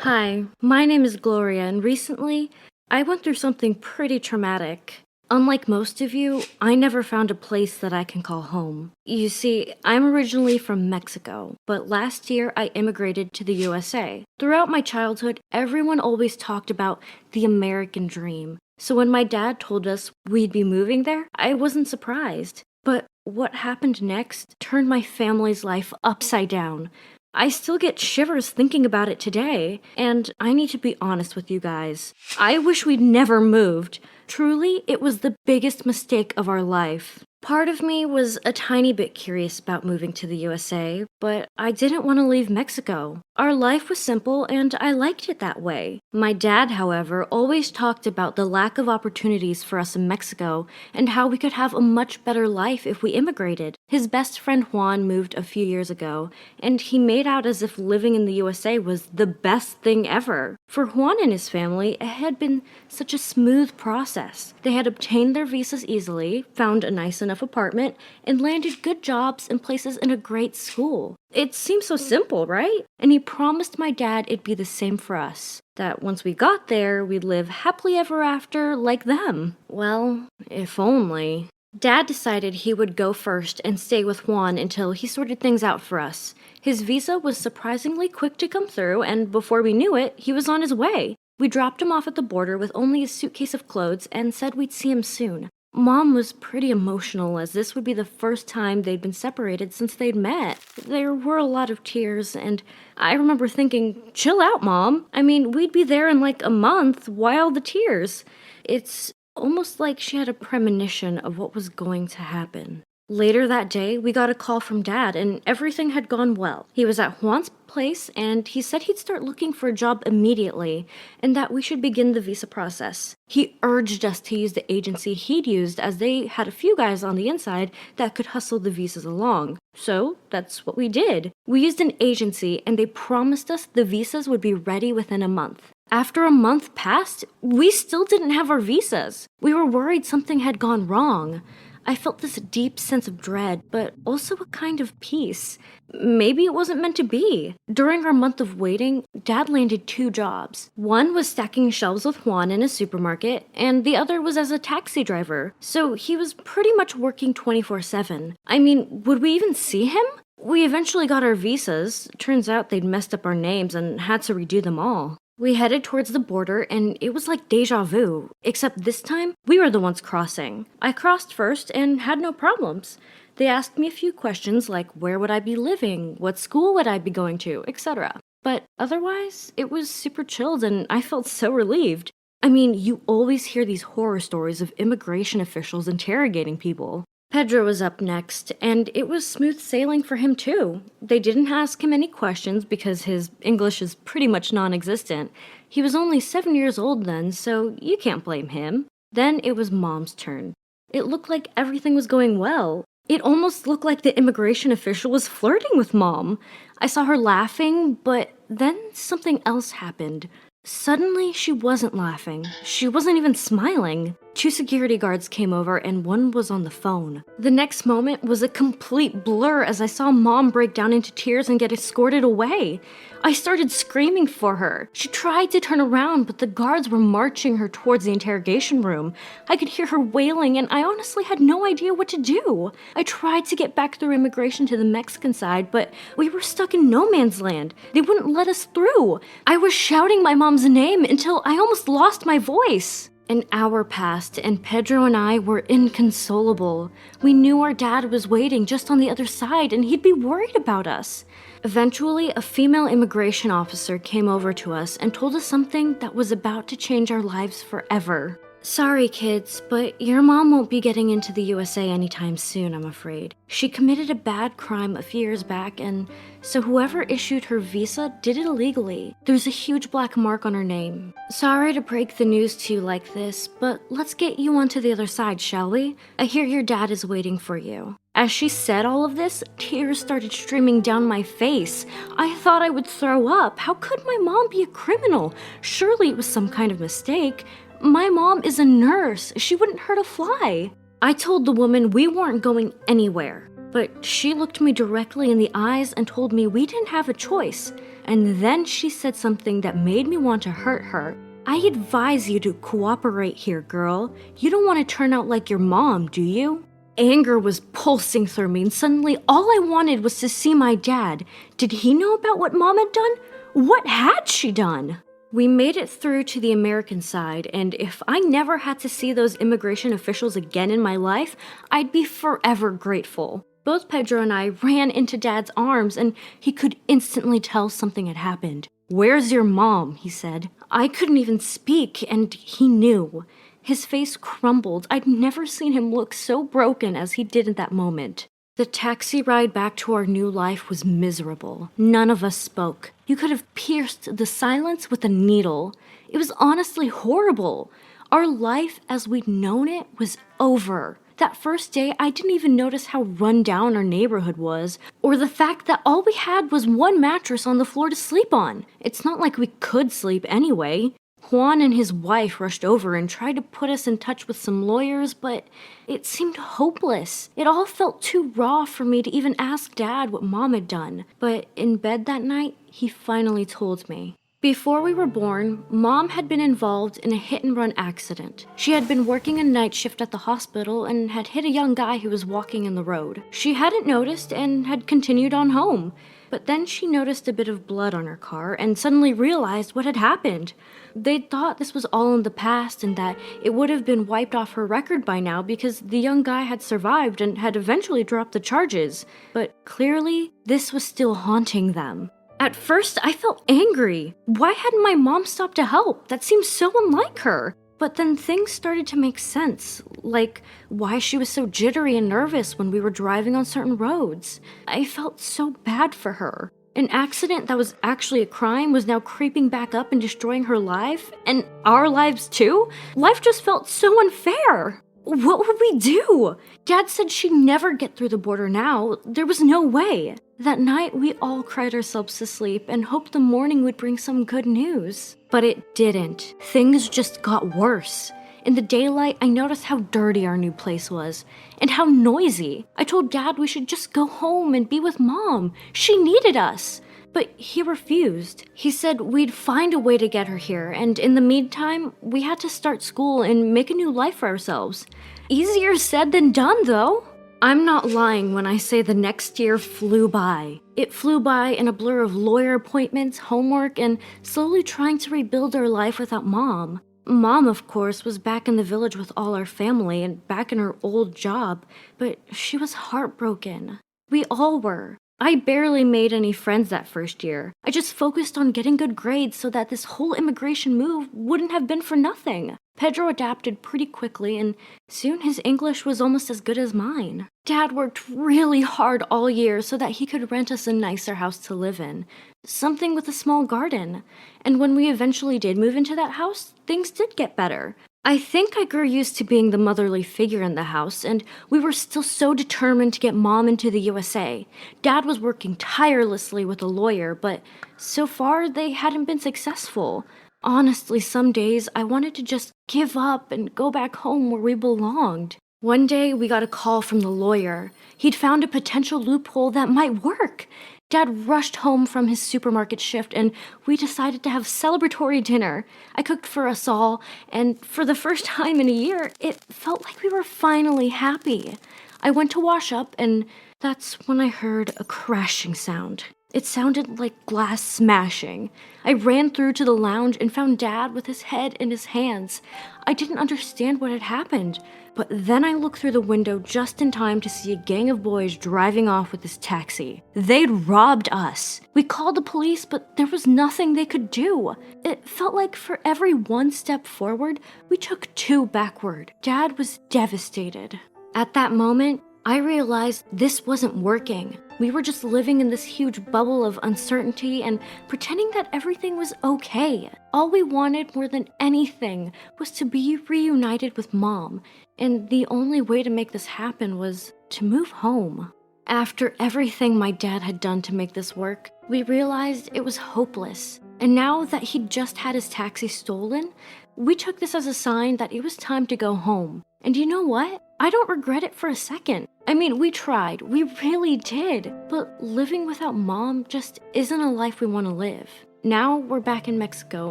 Hi, my name is Gloria, and recently I went through something pretty traumatic. Unlike most of you, I never found a place that I can call home. You see, I'm originally from Mexico, but last year I immigrated to the USA. Throughout my childhood, everyone always talked about the American dream. So when my dad told us we'd be moving there, I wasn't surprised. But what happened next turned my family's life upside down. I still get shivers thinking about it today, and I need to be honest with you guys. I wish we'd never moved. Truly, it was the biggest mistake of our life. Part of me was a tiny bit curious about moving to the USA, but I didn't want to leave Mexico. Our life was simple and I liked it that way. My dad, however, always talked about the lack of opportunities for us in Mexico and how we could have a much better life if we immigrated. His best friend Juan moved a few years ago, and he made out as if living in the USA was the best thing ever. For Juan and his family, it had been such a smooth process. They had obtained their visas easily, found a nice enough apartment, and landed good jobs and places in a great school. It seems so simple, right? And he promised my dad it'd be the same for us. That once we got there, we'd live happily ever after like them. Well, if only. Dad decided he would go first and stay with Juan until he sorted things out for us. His visa was surprisingly quick to come through, and before we knew it, he was on his way. We dropped him off at the border with only a suitcase of clothes and said we'd see him soon. Mom was pretty emotional as this would be the first time they'd been separated since they'd met. There were a lot of tears, and I remember thinking, chill out, Mom. I mean, we'd be there in like a month. Why all the tears? It's almost like she had a premonition of what was going to happen. Later that day, we got a call from Dad, and everything had gone well. He was at Juan's place, and he said he'd start looking for a job immediately, and that we should begin the visa process. He urged us to use the agency he'd used, as they had a few guys on the inside that could hustle the visas along. So, that's what we did. We used an agency, and they promised us the visas would be ready within a month. After a month passed, we still didn't have our visas. We were worried something had gone wrong. I felt this deep sense of dread, but also a kind of peace. Maybe it wasn't meant to be. During our month of waiting, Dad landed 2 jobs. One was stacking shelves with Juan in a supermarket, and the other was as a taxi driver. So he was pretty much working 24/7. I mean, would we even see him? We eventually got our visas. Turns out they'd messed up our names and had to redo them all. We headed towards the border, and it was like deja vu, except this time, we were the ones crossing. I crossed first and had no problems. They asked me a few questions like where would I be living, what school would I be going to, etc. But otherwise, it was super chilled and I felt so relieved. I mean, you always hear these horror stories of immigration officials interrogating people. Pedro was up next, and it was smooth sailing for him too. They didn't ask him any questions because his English is pretty much non-existent. He was only 7 years old then, so you can't blame him. Then it was Mom's turn. It looked like everything was going well. It almost looked like the immigration official was flirting with Mom. I saw her laughing, but then something else happened. Suddenly, she wasn't laughing. She wasn't even smiling. 2 security guards came over and one was on the phone. The next moment was a complete blur as I saw Mom break down into tears and get escorted away. I started screaming for her. She tried to turn around, but the guards were marching her towards the interrogation room. I could hear her wailing, and I honestly had no idea what to do. I tried to get back through immigration to the Mexican side, but we were stuck in no man's land. They wouldn't let us through. I was shouting my mom's name until I almost lost my voice. An hour passed, and Pedro and I were inconsolable. We knew our dad was waiting just on the other side, and he'd be worried about us. Eventually, a female immigration officer came over to us and told us something that was about to change our lives forever. Sorry, kids, but your mom won't be getting into the USA anytime soon, I'm afraid. She committed a bad crime a few years back, and so whoever issued her visa did it illegally. There's a huge black mark on her name. Sorry to break the news to you like this, but let's get you onto the other side, shall we? I hear your dad is waiting for you. As she said all of this, tears started streaming down my face. I thought I would throw up. How could my mom be a criminal? Surely it was some kind of mistake. My mom is a nurse. She wouldn't hurt a fly. I told the woman we weren't going anywhere, but she looked me directly in the eyes and told me we didn't have a choice. and then she said something that made me want to hurt her. I advise you to cooperate here, girl. You don't want to turn out like your mom, do you? Anger was pulsing through me, and suddenly all I wanted was to see my dad. Did he know about what Mom had done? What had she done? We made it through to the American side, and if I never had to see those immigration officials again in my life, I'd be forever grateful. Both Pedro and I ran into Dad's arms, and he could instantly tell something had happened. "Where's your mom?" he said. I couldn't even speak, and he knew. His face crumbled. I'd never seen him look so broken as he did at that moment. The taxi ride back to our new life was miserable. None of us spoke. You could have pierced the silence with a needle. It was honestly horrible. Our life as we'd known it was over. That first day, I didn't even notice how run down our neighborhood was, or the fact that all we had was one mattress on the floor to sleep on. It's not like we could sleep anyway. Juan and his wife rushed over and tried to put us in touch with some lawyers, but it seemed hopeless. It all felt too raw for me to even ask Dad what Mom had done. But in bed that night, he finally told me. Before we were born, Mom had been involved in a hit-and-run accident. She had been working a night shift at the hospital and had hit a young guy who was walking in the road. She hadn't noticed and had continued on home. But then she noticed a bit of blood on her car and suddenly realized what had happened. They'd thought this was all in the past and that it would have been wiped off her record by now because the young guy had survived and had eventually dropped the charges. But clearly, this was still haunting them. At first, I felt angry. Why hadn't my mom stopped to help? That seemed so unlike her. But then things started to make sense, like why she was so jittery and nervous when we were driving on certain roads. I felt so bad for her. An accident that was actually a crime was now creeping back up and destroying her life, and our lives too? Life just felt so unfair. What would we do? Dad said she'd never get through the border now. There was no way. That night, we all cried ourselves to sleep and hoped the morning would bring some good news. But it didn't. Things just got worse. In the daylight, I noticed how dirty our new place was, and how noisy. I told Dad we should just go home and be with Mom. She needed us. But he refused. He said we'd find a way to get her here, and in the meantime, we had to start school and make a new life for ourselves. Easier said than done, though. I'm not lying when I say the next year flew by. It flew by in a blur of lawyer appointments, homework, and slowly trying to rebuild our life without Mom. Mom, of course, was back in the village with all our family and back in her old job, but she was heartbroken. We all were. I barely made any friends that first year. I just focused on getting good grades so that this whole immigration move wouldn't have been for nothing. Pedro adapted pretty quickly, and soon his English was almost as good as mine. Dad worked really hard all year so that he could rent us a nicer house to live in, something with a small garden. And when we eventually did move into that house, things did get better. I think I grew used to being the motherly figure in the house, and we were still so determined to get Mom into the USA. Dad was working tirelessly with a lawyer, but so far they hadn't been successful. Honestly, some days I wanted to just give up and go back home where we belonged. One day we got a call from the lawyer. He'd found a potential loophole that might work. Dad rushed home from his supermarket shift, and we decided to have celebratory dinner. I cooked for us all, and for the first time in a year, it felt like we were finally happy. I went to wash up, and that's when I heard a crashing sound. It sounded like glass smashing. I ran through to the lounge and found Dad with his head in his hands. I didn't understand what had happened, but then I looked through the window just in time to see a gang of boys driving off with this taxi. They'd robbed us. We called the police, but there was nothing they could do. It felt like for every one step forward, we took two backward. Dad was devastated. At that moment, I realized this wasn't working. We were just living in this huge bubble of uncertainty and pretending that everything was okay. All we wanted more than anything was to be reunited with Mom, and the only way to make this happen was to move home. After everything my dad had done to make this work, we realized it was hopeless. And now that he'd just had his taxi stolen, we took this as a sign that it was time to go home. And you know what? I don't regret it for a second. I mean, we tried, we really did, but living without mom just isn't a life we want to live. Now we're back in Mexico,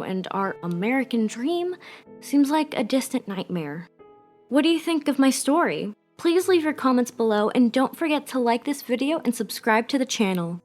and our American dream seems like a distant nightmare. What do you think of my story? Please leave your comments below, and don't forget to like this video and subscribe to the channel.